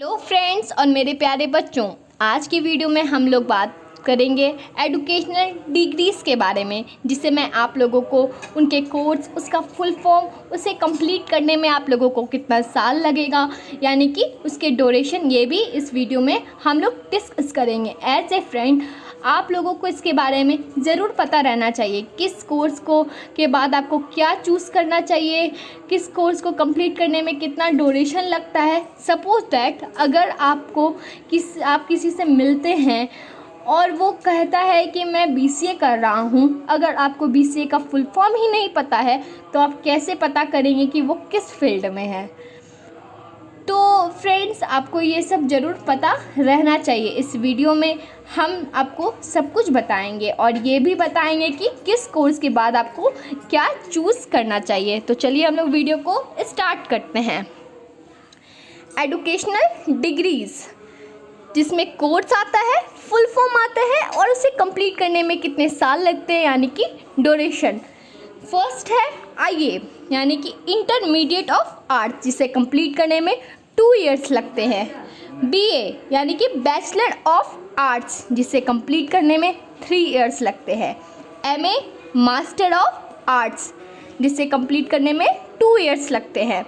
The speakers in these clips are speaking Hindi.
हेलो फ्रेंड्स और मेरे प्यारे बच्चों, आज की वीडियो में हम लोग बात करेंगे एजुकेशनल डिग्रीज़ के बारे में, जिससे मैं आप लोगों को उनके कोर्स, उसका फुल फॉर्म, उसे कंप्लीट करने में आप लोगों को कितना साल लगेगा, यानी कि उसके ड्यूरेशन, ये भी इस वीडियो में हम लोग डिस्कस करेंगे। एज ए फ्रेंड आप लोगों को इसके बारे में ज़रूर पता रहना चाहिए, किस कोर्स को के बाद आपको क्या चूज़ करना चाहिए, किस कोर्स को कंप्लीट करने में कितना ड्यूरेशन लगता है। सपोज दैट अगर आप किसी से मिलते हैं और वो कहता है कि मैं बीसीए कर रहा हूँ, अगर आपको बीसीए का फुल फॉर्म ही नहीं पता है तो आप कैसे पता करेंगे कि वो किस फील्ड में है। तो फ्रेंड्स, आपको ये सब ज़रूर पता रहना चाहिए। इस वीडियो में हम आपको सब कुछ बताएंगे और ये भी बताएंगे कि किस कोर्स के बाद आपको क्या चूज़ करना चाहिए। तो चलिए हम लोग वीडियो को स्टार्ट करते हैं। एजुकेशनल डिग्रीज़, जिसमें कोर्स आता है, फुल फॉर्म आता है और उसे कंप्लीट करने में कितने साल लगते हैं, यानी कि ड्यूरेशन। फर्स्ट है आईए, यानी कि इंटरमीडिएट ऑफ आर्ट्स, जिसे कंप्लीट करने में 2 इयर्स लगते हैं। बीए, यानी कि बैचलर ऑफ आर्ट्स, जिसे कंप्लीट करने में 3 इयर्स लगते हैं। एमए, मास्टर ऑफ आर्ट्स, जिसे कंप्लीट करने में 2 इयर्स लगते हैं।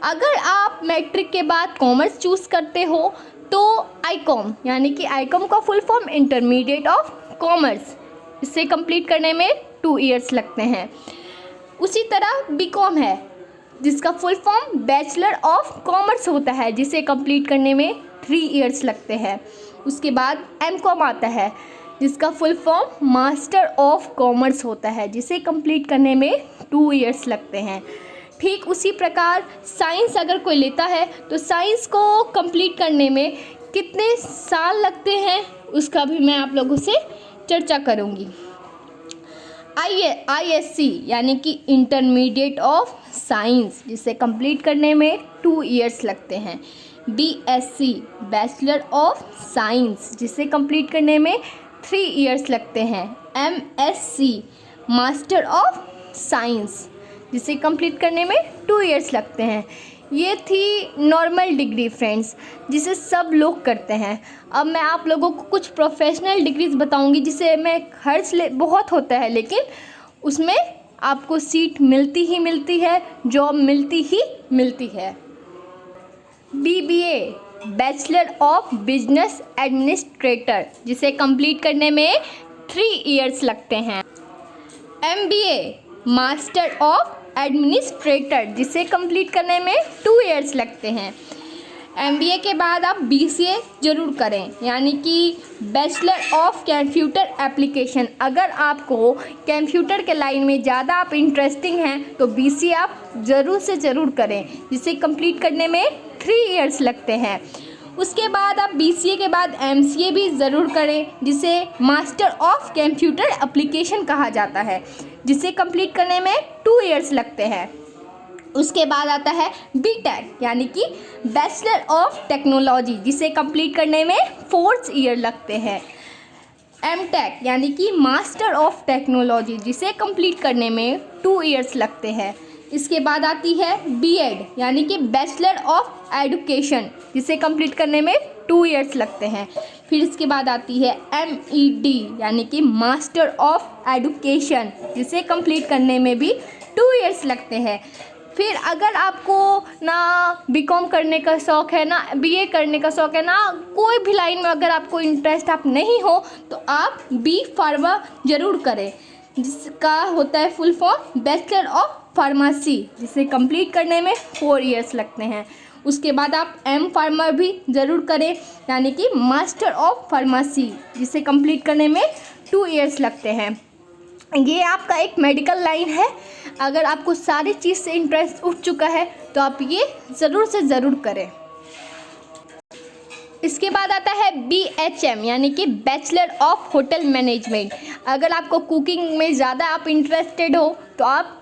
अगर आप मैट्रिक के बाद कॉमर्स चूज़ करते हो तो आईकॉम, यानी कि आईकॉम का full form intermediate of commerce, इसे कंप्लीट करने में 2 इयर्स लगते हैं। उसी तरह बीकॉम है, जिसका full form bachelor of commerce होता है, जिसे कंप्लीट करने में 3 इयर्स लगते हैं। उसके बाद एमकॉम आता है, जिसका full form master of commerce होता है, जिसे कंप्लीट करने में 2 इयर्स लगते हैं। ठीक उसी प्रकार साइंस अगर कोई लेता है तो साइंस को कंप्लीट करने में कितने साल लगते हैं, उसका भी मैं आप लोगों से चर्चा करूँगी। आईएससी, यानी कि इंटरमीडिएट ऑफ साइंस, जिसे कंप्लीट करने में 2 इयर्स लगते हैं। बीएससी, बैचलर ऑफ साइंस, जिसे कंप्लीट करने में 3 इयर्स लगते हैं। एमएससी, मास्टर ऑफ साइंस, जिसे कंप्लीट करने में 2 इयर्स लगते हैं। ये थी नॉर्मल डिग्री फ्रेंड्स, जिसे सब लोग करते हैं। अब मैं आप लोगों को कुछ प्रोफेशनल डिग्रीज बताऊंगी, जिसे मैं खर्च बहुत होता है, लेकिन उसमें आपको सीट मिलती ही मिलती है, जॉब मिलती ही मिलती है। BBA, bachelor of business administrator, जिसे कंप्लीट करने में 3 इयर्स लगते हैं। एमबीए, मास्टर ऑफ एडमिनिस्ट्रेटर, जिसे कंप्लीट करने में 2 इयर्स लगते हैं। एमबीए के बाद आप बीसीए ज़रूर करें, यानी कि बैचलर ऑफ कंप्यूटर एप्लीकेशन। अगर आपको कंप्यूटर के लाइन में ज़्यादा आप इंटरेस्टिंग हैं तो बीसीए आप ज़रूर से ज़रूर करें, जिसे कंप्लीट करने में 3 इयर्स लगते हैं। उसके बाद आप बीसीए के बाद एमसीए भी ज़रूर करें, जिसे मास्टर ऑफ कंप्यूटर एप्लीकेशन कहा जाता है, जिसे कंप्लीट करने में 2 इयर्स लगते हैं। उसके बाद आता है बीटेक, यानी कि बैचलर ऑफ टेक्नोलॉजी, जिसे कंप्लीट करने में 4 ईयर लगते हैं। एमटेक, यानी कि मास्टर ऑफ टेक्नोलॉजी, जिसे कंप्लीट करने में 2 इयर्स लगते हैं। इसके बाद आती है बीएड, यानी कि बैचलर ऑफ एजुकेशन, जिसे कंप्लीट करने में 2 इयर्स लगते हैं। फिर इसके बाद आती है एमईडी, यानी कि मास्टर ऑफ एजुकेशन, जिसे कंप्लीट करने में भी 2 इयर्स लगते हैं। फिर अगर आपको ना बीकॉम करने का शौक़ है, ना बीए करने का शौक़ है, ना कोई भी लाइन में अगर आपको इंटरेस्ट आप नहीं हो, तो आप बी फार्मा ज़रूर करें, जिसका होता है full form bachelor of pharmacy, जिसे कंप्लीट करने में 4 इयर्स लगते हैं। उसके बाद आप एम फार्मा भी ज़रूर करें, यानी कि मास्टर ऑफ फार्मेसी, जिसे कंप्लीट करने में 2 इयर्स लगते हैं। ये आपका एक मेडिकल लाइन है। अगर आपको सारी चीज़ से इंटरेस्ट उठ चुका है तो आप ये ज़रूर से ज़रूर करें। इसके बाद आता है बीएचएम, यानी कि बैचलर ऑफ होटल मैनेजमेंट। अगर आपको कुकिंग में ज़्यादा आप इंटरेस्टेड हो तो आप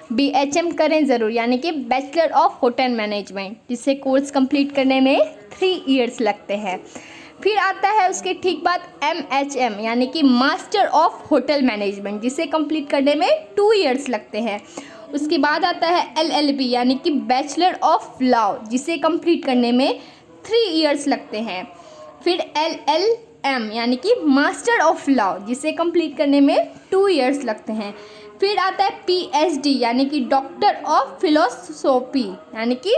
बीएचएम करें ज़रूर, यानी कि बैचलर ऑफ होटल मैनेजमेंट, जिसे कोर्स कंप्लीट करने में 3 इयर्स लगते हैं। फिर आता है उसके ठीक बाद एमएचएम, यानी कि मास्टर ऑफ होटल मैनेजमेंट, जिसे कंप्लीट करने में 2 इयर्स लगते हैं। उसके बाद आता है एलएलबी, यानी कि बैचलर ऑफ लॉ, जिसे कंप्लीट करने में 3 इयर्स लगते हैं। फिर LLM यानी कि मास्टर ऑफ लॉ, जिसे कंप्लीट करने में 2 इयर्स लगते हैं। फिर आता है PhD यानी कि डॉक्टर ऑफ फिलोसॉफी, यानी कि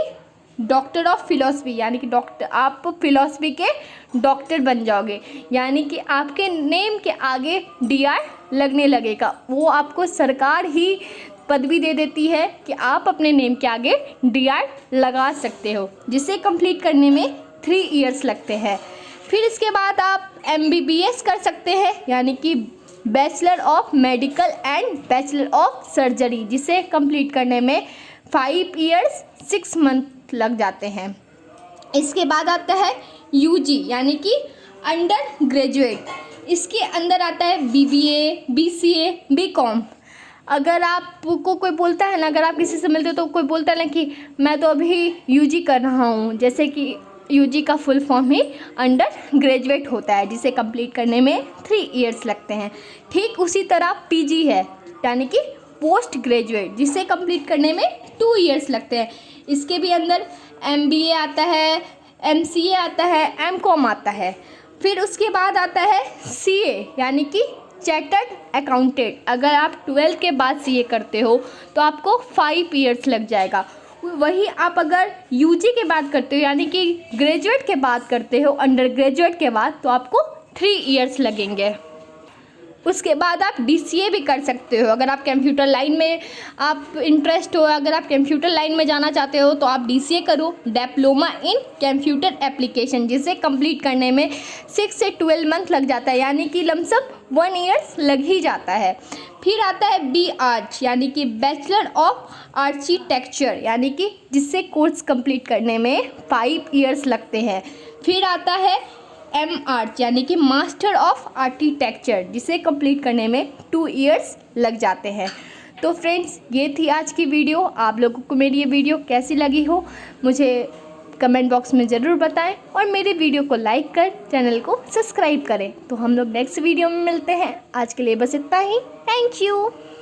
डॉक्टर ऑफ फिलोसफी, यानी कि डॉक्टर, आप फिलोसफी के डॉक्टर बन जाओगे, यानी कि आपके नेम के आगे DR लगने लगेगा। वो आपको सरकार ही पदवी दे देती है कि आप अपने नेम के आगे DR लगा सकते हो, जिसे कंप्लीट करने में 3 इयर्स लगते हैं। फिर इसके बाद आप MBBS कर सकते हैं, यानी कि bachelor of medical and bachelor of surgery, जिसे कंप्लीट करने में 5 इयर्स 6 मंथ लग जाते हैं। इसके बाद आता है UG यानी कि अंडर ग्रेजुएट। इसके अंदर आता है BBA, BCA, BCom। अगर आपको कोई बोलता है ना, अगर आप किसी से मिलते हो तो कोई बोलता है ना कि मैं तो अभी UG कर रहा हूँ, जैसे कि UG का फुल फॉर्म ही अंडर ग्रेजुएट होता है, जिसे कंप्लीट करने में 3 इयर्स लगते हैं। ठीक उसी तरह PG है, यानी कि पोस्ट ग्रेजुएट, जिसे कंप्लीट करने में 2 इयर्स लगते हैं। इसके भी अंदर MBA आता है, MCA आता है, MCom आता है। फिर उसके बाद आता है CA यानी कि चार्टर्ड अकाउंटेंट। अगर आप 12th के बाद CA करते हो तो आपको 5 इयर्स लग जाएगा। वही आप अगर UG के बाद करते हो, यानी कि ग्रेजुएट के बाद करते हो, अंडर ग्रेजुएट के बाद, तो आपको 3 इयर्स लगेंगे। उसके बाद आप DCA भी कर सकते हो। अगर आप कंप्यूटर लाइन में आप इंटरेस्ट हो, अगर आप कंप्यूटर लाइन में जाना चाहते हो तो आप DCA करो, डिप्लोमा इन कंप्यूटर एप्लीकेशन, जिसे कंप्लीट करने में 6 से 12 मंथ लग जाता है, यानी कि लमसम 1 इयर्स लग ही जाता है। फिर आता है BArch यानी कि बैचलर ऑफ आर्किटेक्चर, यानी कि जिससे कोर्स कंप्लीट करने में 5 इयर्स लगते हैं। फिर आता है MArch यानी कि मास्टर ऑफ आर्किटेक्चर, जिसे कंप्लीट करने में 2 इयर्स लग जाते हैं। तो फ्रेंड्स, ये थी आज की वीडियो। आप लोगों को मेरी ये वीडियो कैसी लगी हो मुझे कमेंट बॉक्स में ज़रूर बताएं, और मेरी वीडियो को लाइक कर चैनल को सब्सक्राइब करें। तो हम लोग नेक्स्ट वीडियो में मिलते हैं। आज के लिए बस इतना ही। Thank you.